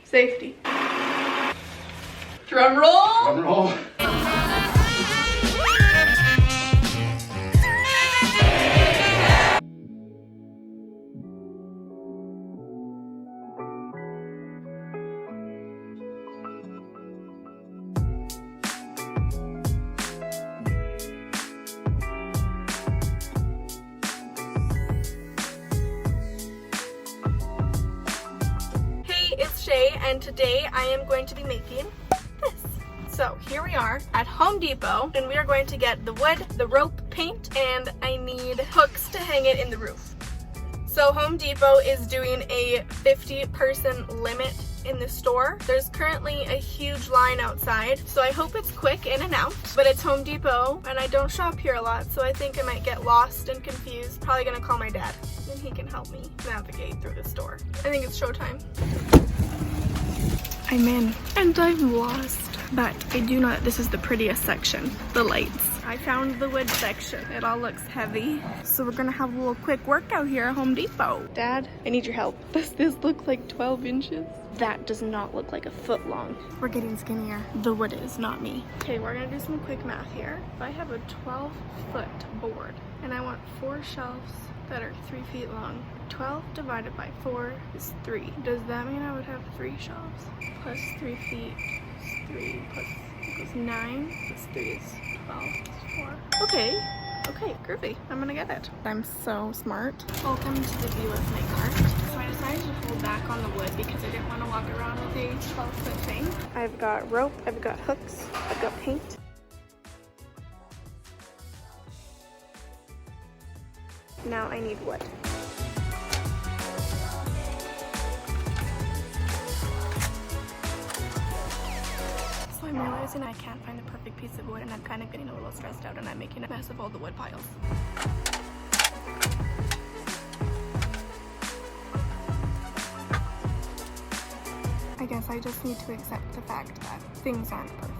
Safety. Drum roll. Drum roll. And today I am going to be making this. So here we are at Home Depot and we are going to get the wood, the rope, paint, and I need hooks to hang it in the roof. So Home Depot is doing a 50-person limit in the store. There's currently a huge line outside, so I hope it's quick in and out. But it's Home Depot and I don't shop here a lot, so I think I might get lost and confused. Probably gonna call my dad and he can help me navigate through the store. I think it's showtime. I'm in and I'm lost, but I do know that this is the prettiest section, the lights. I found the wood section. It all looks heavy. So we're gonna have a little quick workout here at Home Depot. Dad, I need your help. Does this look like 12 inches? That does not look like a foot long. We're getting skinnier. The wood is, not me. Okay, we're gonna do some quick math here. If I have a 12-foot board and I want 4 shelves that are 3 feet long, 12 divided by 4 is 3. Does that mean I would have 3 shelves? Plus 3 feet is 3 plus equals 9. Plus 3 is 12 plus 4. Okay, groovy. I'm gonna get it. I'm so smart. Welcome to the view of my cart. So I decided to hold back on the wood because I didn't want to walk around with a 12-foot thing. I've got rope, I've got hooks, I've got paint. Now I need wood. So I'm realizing I can't find the perfect piece of wood and I'm kind of getting a little stressed out and I'm making a mess of all the wood piles. I guess I just need to accept the fact that things aren't perfect.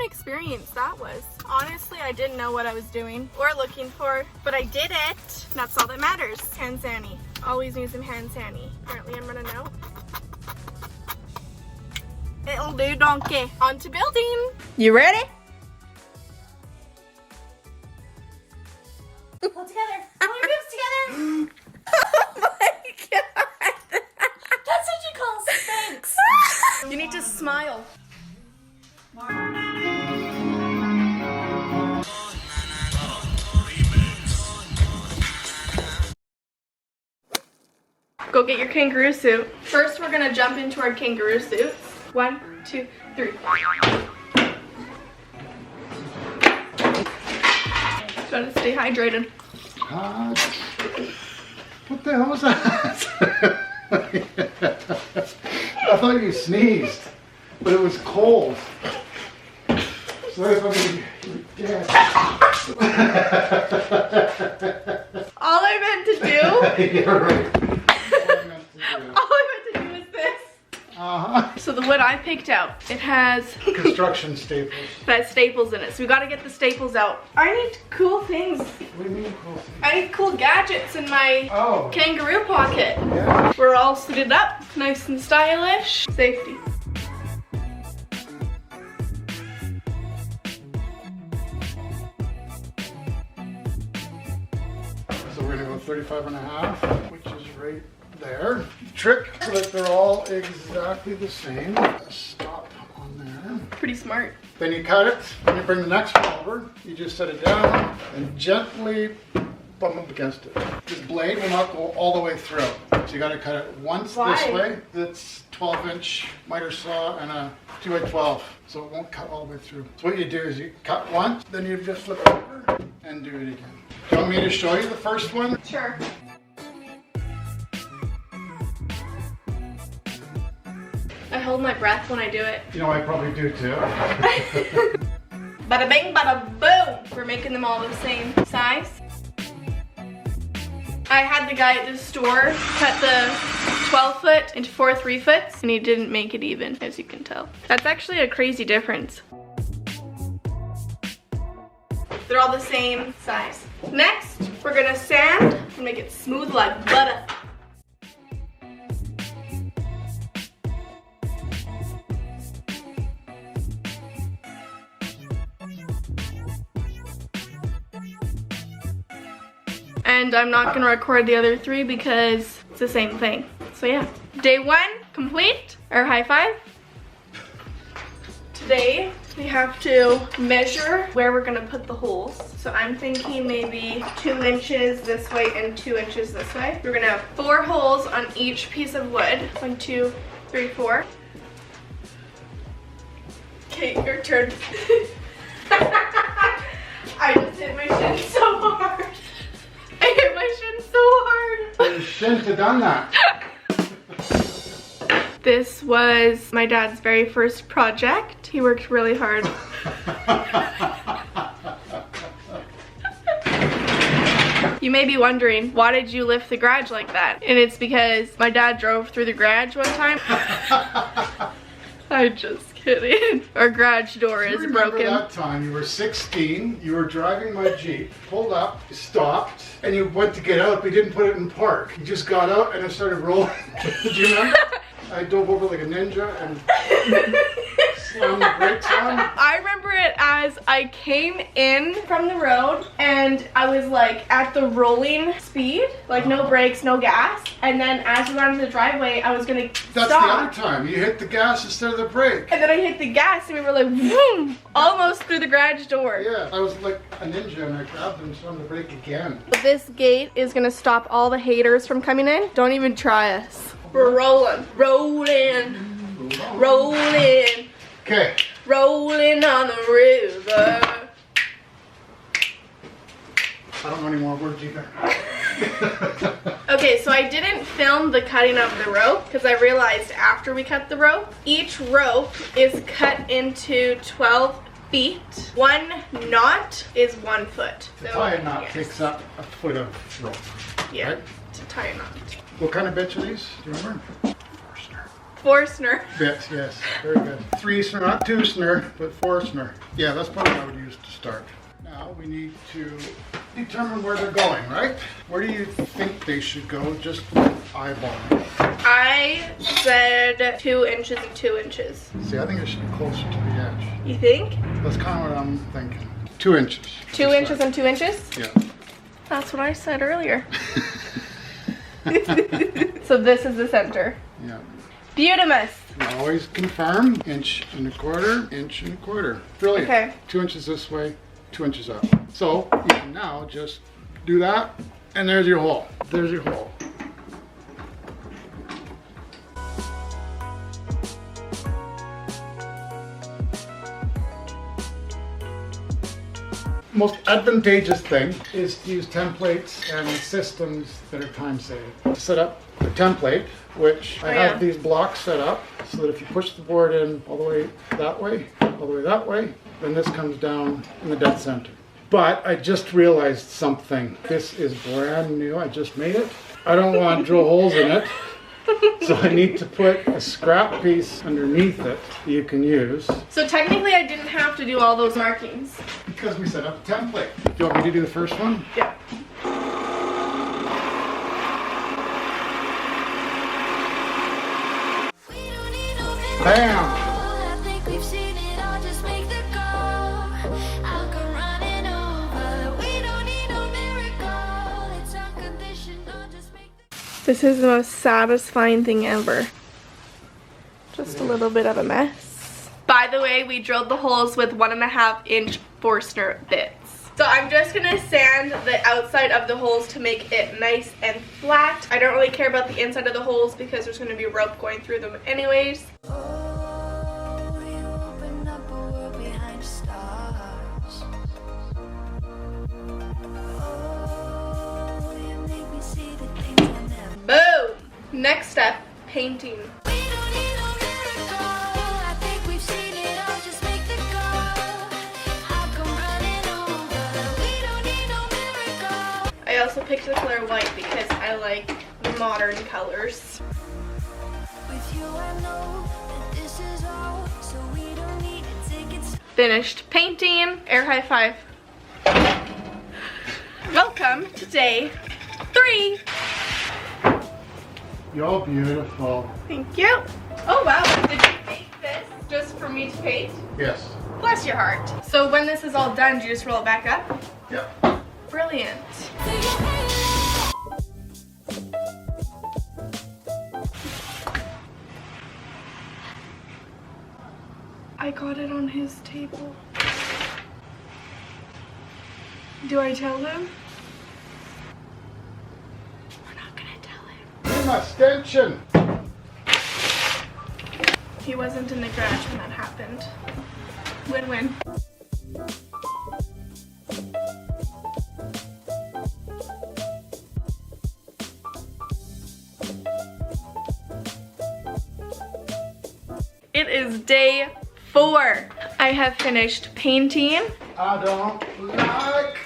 Experience that was. Honestly, I didn't know what I was doing or looking for, but I did it. That's all that matters. Hand sani. Always need some hand sani. Apparently I'm running out. It'll do, donkey. On to building. You ready? Pull together. Pull your boobs together. Oh my god. That's what you call Spanx. You need to smile. Go get your kangaroo suit. First, we're gonna jump into our kangaroo suits. 1, 2, 3. Gotta stay hydrated. What the hell was that? I thought you sneezed, but it was cold. So I thought you were dead. All I meant to do. You're right. All I meant to do is this. So the wood I picked out, it has construction staples. It has staples in it, so we gotta get the staples out. I need cool things. What do you mean cool things? I need cool gadgets in my kangaroo pocket. Yeah. We're all suited up, nice and stylish. Safety. So we're gonna go 35.5, which is right there. Trick so that they're all exactly the same. Stop on there. Pretty smart. Then you cut it, and you bring the next one over. You just set it down and gently bump up against it. This blade will not go all the way through. So you gotta cut it once this way. It's 12-inch miter saw and a 2x12, so it won't cut all the way through. So what you do is you cut once, then you just flip it over and do it again. Do you want me to show you the first one? Sure. I hold my breath when I do it. You know, I probably do too. Bada bing, bada boom. We're making them all the same size. I had the guy at the store cut the 12 foot into 4 3-foots and he didn't make it even, as you can tell. That's actually a crazy difference. They're all the same size. Next, we're gonna sand and make it smooth like butter. And I'm not gonna record the other 3 because it's the same thing. So yeah, day 1 complete, or high five. Today we have to measure where we're gonna put the holes. So I'm thinking maybe 2 inches this way and 2 inches this way. We're gonna have 4 holes on each piece of wood. 1, 2, 3, 4. Okay, your turn. I just hit my shin so hard. I hit my shin so hard. You shouldn't have done that. This was my dad's very first project. He worked really hard. You may be wondering, why did you lift the garage like that? And it's because my dad drove through the garage one time. I'm just kidding. Our garage door is broken. Remember that time you were 16, you were driving my Jeep, pulled up, stopped, and you went to get out, but you didn't put it in park. You just got out and it started rolling. Did you remember? I dove over like a ninja and slammed the brakes on. I remember it as I came in from the road and I was like at the rolling speed, like no brakes, no gas. And then as we got into the driveway, I was gonna That's stop. the other time. You hit the gas instead of the brake. And then I hit the gas and we were like, boom, almost through the garage door. Yeah, I was like a ninja and I grabbed and slammed the brake again. This gate is gonna stop all the haters from coming in. Don't even try us. We're rolling, rolling, rolling, Okay. rolling on the river. I don't know any more words either. Okay, so I didn't film the cutting of the rope because I realized after we cut the rope, each rope is cut into 12 feet. 1 knot is 1 foot. To tie a knot takes up a foot of rope. Yeah, Right? to tie a knot. What kind of bits are these? Do you remember? Forstner. Bits, yes. Very good. 3-snare, not 2-snare, but 4-snare. Yeah, that's probably what I would use to start. Now we need to determine where they're going, right? Where do you think they should go? Just eyeballing. I said 2 inches and 2 inches. See, I think it should be closer to the edge. You think? That's kind of what I'm thinking. 2 inches. 2 inches and 2 inches? Yeah. That's what I said earlier. So this is the center. Yeah. Beautimus. Always confirm. 1.25 inches, 1.25 inches. Brilliant. Okay. 2 inches this way, 2 inches up. So you can now just do that, and there's your hole. There's your hole. Most advantageous thing is to use templates and systems that are time saving. To set up a template, which I have these blocks set up so that if you push the board in all the way, all the way that way, then this comes down in the dead center. But I just realized something. This is brand new, I just made it. I don't want to drill holes in it. So I need to put a scrap piece underneath it that you can use. So technically I didn't have to do all those markings. Because we set up a template. Do you want me to do the first one? Yeah. Bam! This is the most satisfying thing ever. Just a little bit of a mess. By the way, we drilled the holes with 1.5 inch Forstner bits. So I'm just gonna sand the outside of the holes to make it nice and flat. I don't really care about the inside of the holes because there's gonna be rope going through them anyways. Boom! Next step, painting. also picked the color white because I like the modern colors. With you, I know that this is all, so we don't need to take it. Finished painting. Air high five. Welcome to day 3. You're beautiful. Thank you. Oh wow, did you make this just for me to paint? Yes. Bless your heart. So when this is all done, do you just roll it back up? Yep. Brilliant. I got it on his table. Do I tell him? We're not gonna tell him. Give my extension. He wasn't in the garage when that happened. Win-win. It is day 4. I have finished painting. I don't like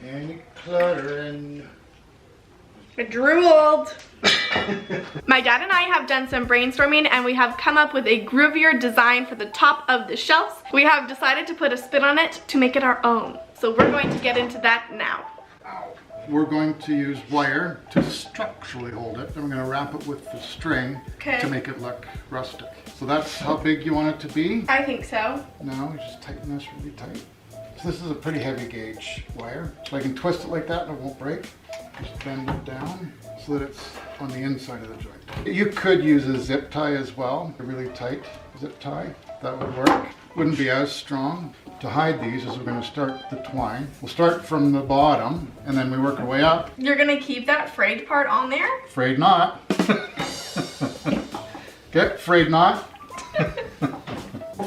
any cluttering. I drooled. My dad and I have done some brainstorming and we have come up with a groovier design for the top of the shelves. We have decided to put a spin on it to make it our own. So we're going to get into that now. We're going to use wire to structurally hold it, and we're going to wrap it with the string to make it look rustic. So that's how big you want it to be. I think so. Now we just tighten this really tight. So this is a pretty heavy gauge wire, so I can twist it like that and it won't break. Just bend it down so that it's on the inside of the joint. You could use a zip tie as well, a really tight zip tie. That would work. Wouldn't be as strong. To hide these is we're going to start the twine. We'll start from the bottom and then we work our way up. You're going to keep that frayed part on there? Afraid not. Okay, afraid not.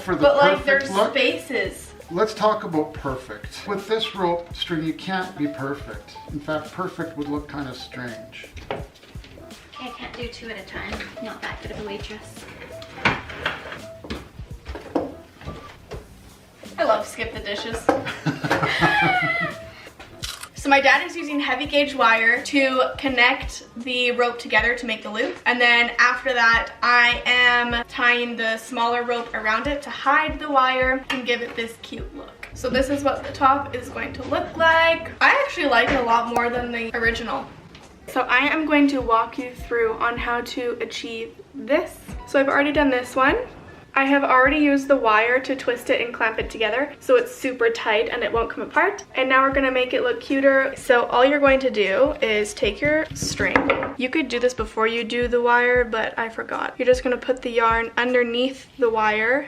For the but like there's perfect look, spaces. let's talk about perfect. With this rope string, you can't be perfect. In fact, perfect would look kind of strange. I can't do 2 at a time. Not that good of a waitress. I love skip the dishes. So my dad is using heavy gauge wire to connect the rope together to make the loop. And then after that, I am tying the smaller rope around it to hide the wire and give it this cute look. So this is what the top is going to look like. I actually like it a lot more than the original. So I am going to walk you through on how to achieve this. So I've already done this one. I have already used the wire to twist it and clamp it together so it's super tight and it won't come apart. And now we're gonna make it look cuter. So all you're going to do is take your string. You could do this before you do the wire, but I forgot. You're just gonna put the yarn underneath the wire.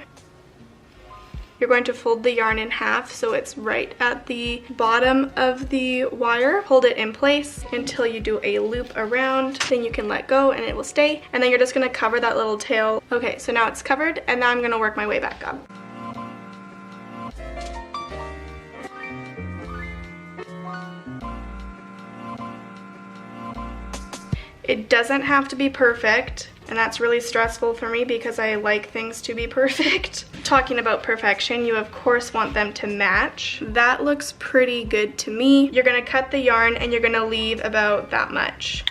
You're going to fold the yarn in half so it's right at the bottom of the wire. Hold it in place until you do a loop around. Then you can let go and it will stay. And then you're just gonna cover that little tail. Okay, so now it's covered and now I'm gonna work my way back up. It doesn't have to be perfect. And that's really stressful for me because I like things to be perfect. Talking about perfection, you of course want them to match. That looks pretty good to me. You're gonna cut the yarn and you're gonna leave about that much.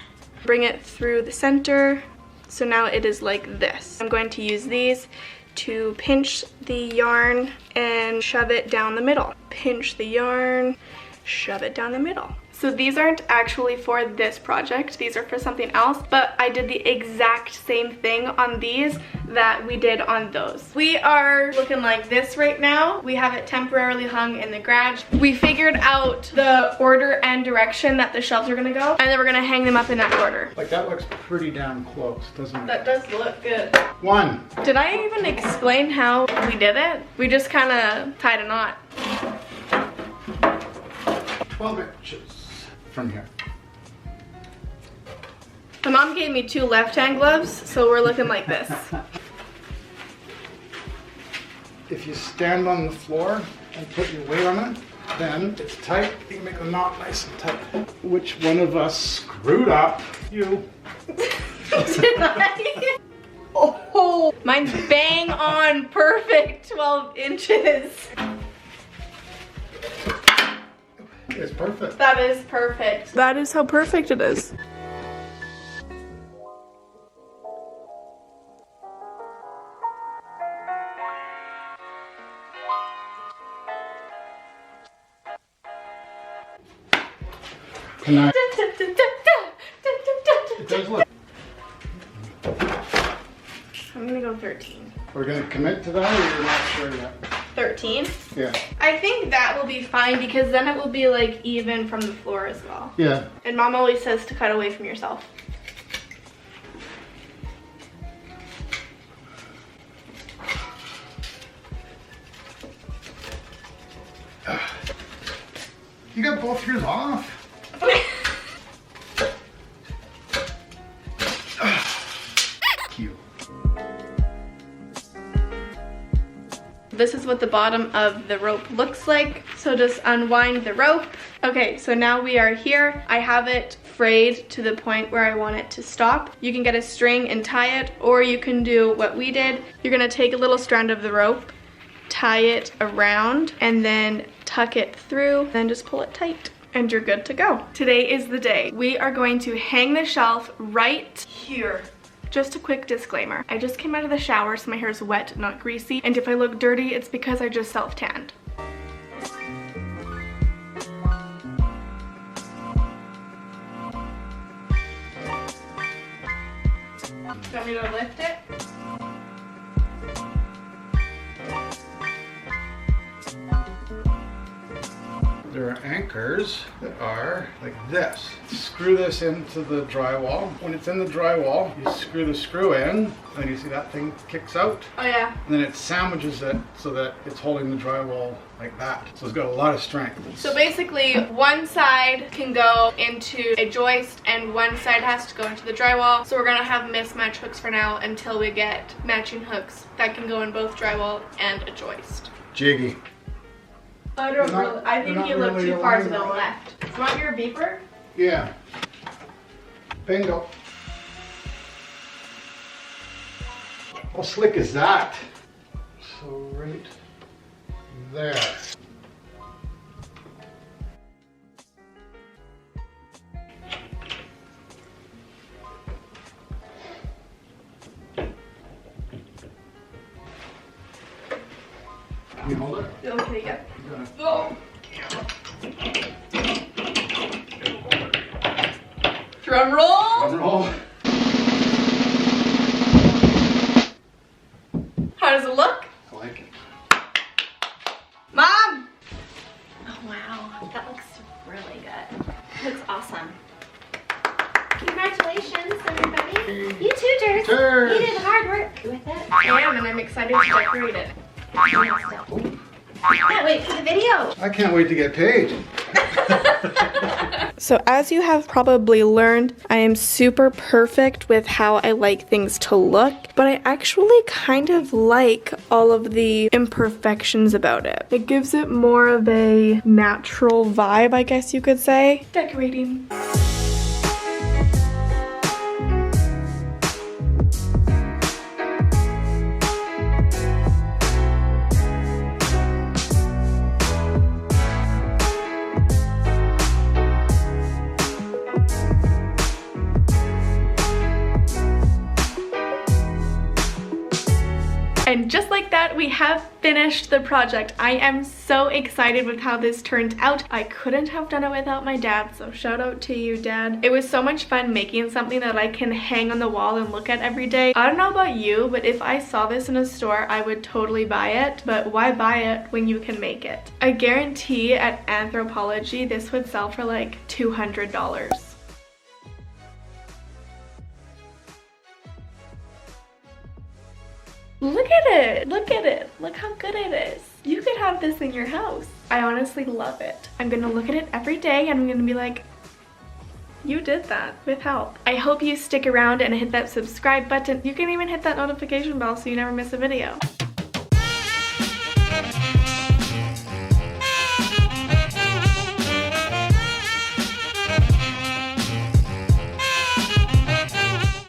Bring it through the center. So now it is like this. I'm going to use these to pinch the yarn and shove it down the middle. Pinch the yarn, shove it down the middle. So these aren't actually for this project, these are for something else, but I did the exact same thing on these that we did on those. We are looking like this right now. We have it temporarily hung in the garage. We figured out the order and direction that the shelves are gonna go, and then we're gonna hang them up in that order. Like that looks pretty damn close, doesn't it? That does look good. 1. Did I even explain how we did it? We just kind of tied a knot. 12 inches from here. My mom gave me 2 left-hand gloves, so we're looking like this. If you stand on the floor and put your weight on it, then it's tight. You can make the knot nice and tight. Which one of us screwed up? You. Did I? Oh, mine's bang on perfect 12 inches. It's perfect. That is perfect. That is how perfect it is. Can I? It does look. I'm gonna go 13. We're gonna commit to that, or you're not sure yet? 13? Yeah. I think that will be fine because then it will be like even from the floor as well. Yeah. And Mom always says to cut away from yourself. You got both yours off. Cute. This is what the bottom of the rope looks like. So just unwind the rope. Okay, so now we are here. I have it frayed to the point where I want it to stop. You can get a string and tie it, or you can do what we did. You're gonna take a little strand of the rope, tie it around, and then tuck it through, then just pull it tight. And you're good to go. Today is the day. We are going to hang the shelf right here. Just a quick disclaimer. I just came out of the shower, so my hair is wet, not greasy. And if I look dirty, it's because I just self-tanned. Want me to lift it? There are anchors that are like this. Screw this into the drywall. When it's in the drywall, you screw the screw in, and you see that thing kicks out. Oh yeah. And then it sandwiches it so that it's holding the drywall like that. So it's got a lot of strength. So basically, one side can go into a joist and one side has to go into the drywall. So we're gonna have mismatch hooks for now until we get matching hooks that can go in both drywall and a joist. Jiggy. I think you look too far to the left. Do you want your beeper? Yeah. Bingo. How slick is that? So right there. Can you hold it? Okay, yeah. Good. Oh. Drum roll. Drum roll. How does it look? I like it. Mom! Oh wow, that looks really good. Looks awesome. Congratulations, everybody. You too, Jers. Cheers. You did hard work with it. I am, and I'm excited to decorate it. Can't wait for the video. I can't wait to get paid. So as you have probably learned, I am super perfect with how I like things to look, but I actually kind of like all of the imperfections about it. It gives it more of a natural vibe, I guess you could say. Decorating. And just like that, we have finished the project. I am so excited with how this turned out. I couldn't have done it without my dad, so shout out to you, Dad. It was so much fun making something that I can hang on the wall and look at every day. I don't know about you, but if I saw this in a store, I would totally buy it. But why buy it when you can make it? I guarantee at Anthropologie, this would sell for like $200. Look at it, look at it, look how good it is. You could have this in your house. I honestly love it. I'm gonna look at it every day and I'm gonna be like, you did that with help. I hope you stick around and hit that subscribe button. You can even hit that notification bell so you never miss a video.